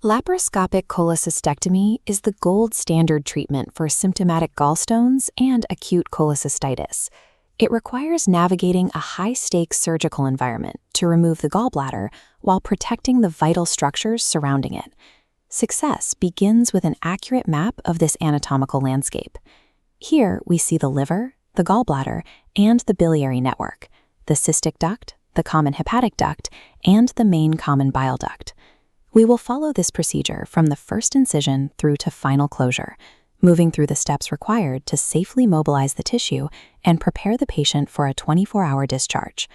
Laparoscopic cholecystectomy is the gold standard treatment for symptomatic gallstones and acute cholecystitis. It requires navigating a high-stakes surgical environment to remove the gallbladder while protecting the vital structures surrounding it. Success begins with an accurate map of this anatomical landscape. Here we see the liver, the gallbladder, and the biliary network, the cystic duct, the common hepatic duct, and the main common bile duct. We will follow this procedure from the first incision through to final closure, moving through the steps required to safely mobilize the tissue and prepare the patient for a 24-hour discharge.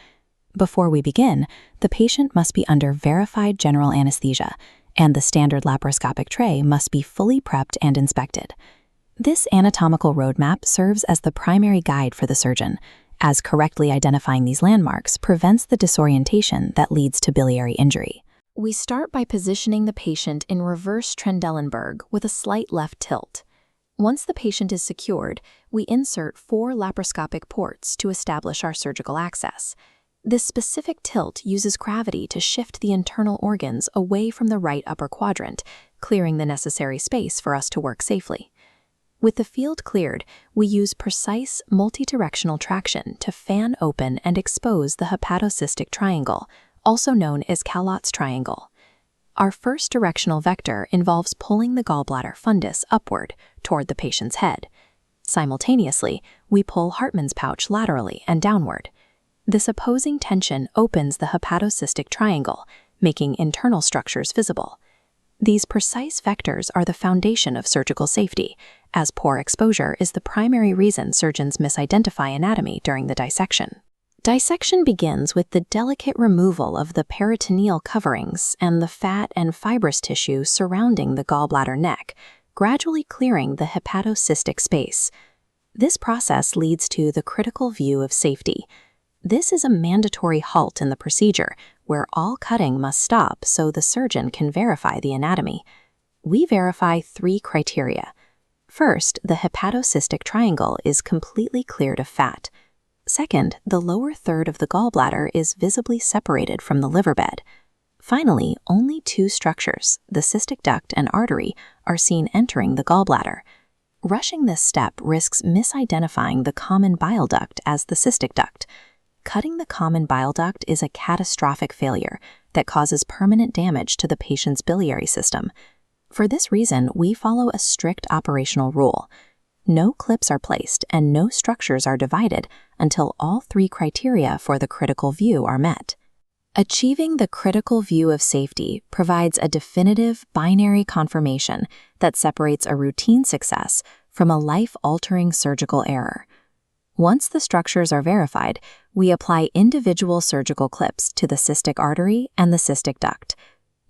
Before we begin, the patient must be under verified general anesthesia, and the standard laparoscopic tray must be fully prepped and inspected. This anatomical roadmap serves as the primary guide for the surgeon, as correctly identifying these landmarks prevents the disorientation that leads to biliary injury. We start by positioning the patient in reverse Trendelenburg with a slight left tilt. Once the patient is secured, we insert 4 laparoscopic ports to establish our surgical access. This specific tilt uses gravity to shift the internal organs away from the right upper quadrant, clearing the necessary space for us to work safely. With the field cleared, we use precise multidirectional traction to fan open and expose the hepatocystic triangle, also known as Calott's triangle. Our first directional vector involves pulling the gallbladder fundus upward toward the patient's head. Simultaneously, we pull Hartmann's pouch laterally and downward. This opposing tension opens the hepatocystic triangle, making internal structures visible. These precise vectors are the foundation of surgical safety, as poor exposure is the primary reason surgeons misidentify anatomy during the dissection. Dissection begins with the delicate removal of the peritoneal coverings and the fat and fibrous tissue surrounding the gallbladder neck, gradually clearing the hepatocystic space. This process leads to the critical view of safety. This is a mandatory halt in the procedure, where all cutting must stop so the surgeon can verify the anatomy. We verify 3 criteria. First, the hepatocystic triangle is completely cleared of fat. Second, the lower third of the gallbladder is visibly separated from the liver bed. Finally, only 2 structures, the cystic duct and artery, are seen entering the gallbladder. Rushing this step risks misidentifying the common bile duct as the cystic duct. Cutting the common bile duct is a catastrophic failure that causes permanent damage to the patient's biliary system. For this reason, we follow a strict operational rule. No clips are placed and no structures are divided until all 3 criteria for the critical view are met. Achieving the critical view of safety provides a definitive binary confirmation that separates a routine success from a life-altering surgical error. Once the structures are verified, we apply individual surgical clips to the cystic artery and the cystic duct.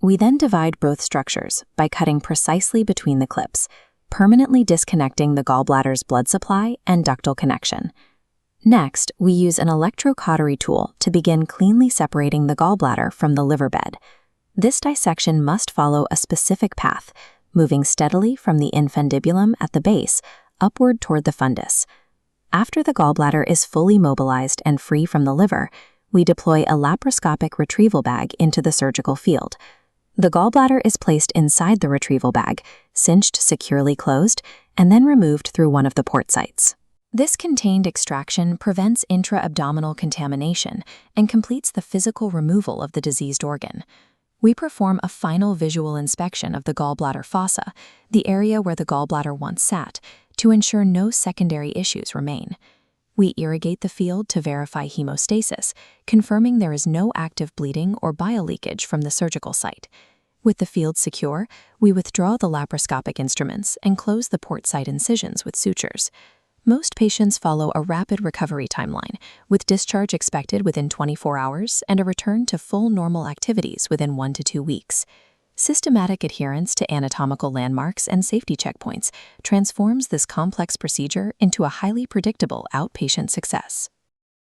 We then divide both structures by cutting precisely between the clips, permanently disconnecting the gallbladder's blood supply and ductal connection. Next, we use an electrocautery tool to begin cleanly separating the gallbladder from the liver bed. This dissection must follow a specific path, moving steadily from the infundibulum at the base upward toward the fundus. After the gallbladder is fully mobilized and free from the liver, we deploy a laparoscopic retrieval bag into the surgical field. The gallbladder is placed inside the retrieval bag, cinched securely closed, and then removed through one of the port sites. This contained extraction prevents intra-abdominal contamination and completes the physical removal of the diseased organ. We perform a final visual inspection of the gallbladder fossa, the area where the gallbladder once sat, to ensure no secondary issues remain. We irrigate the field to verify hemostasis, confirming there is no active bleeding or bile leakage from the surgical site. With the field secure, we withdraw the laparoscopic instruments and close the port site incisions with sutures. Most patients follow a rapid recovery timeline, with discharge expected within 24 hours and a return to full normal activities within 1 to 2 weeks. Systematic adherence to anatomical landmarks and safety checkpoints transforms this complex procedure into a highly predictable outpatient success.